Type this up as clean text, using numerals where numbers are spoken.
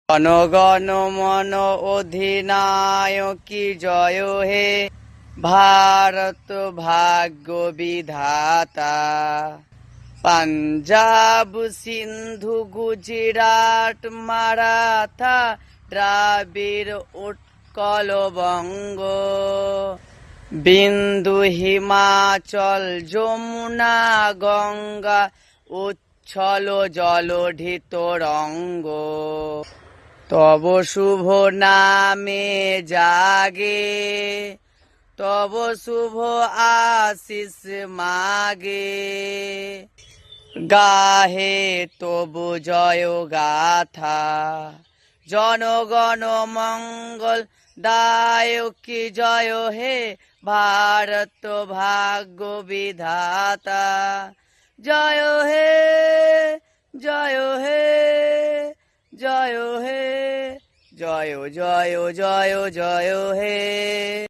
জনগণ মন অধিনায়কী জয় হে, ভারত ভাগ্য বিধাতা। পাঞ্জাব সিন্ধু গুজরাট মারাঠা দ্রাবিড় উৎকল বঙ্গ, বিন্দু হিমাচল যমুনা গঙ্গা উচ্ছল জলধিত রঙ্গ। তব শুভ নামে জাগে, তব শুভ আশিস মাগে, গাহে তবু জয় গাথা। জনগণ মঙ্গল দায়কী জয় হে, ভারত ভাগ্য বিধাতা। জয় হে, জয় হে, জয় হে, জয় জয় জয় জয় হে।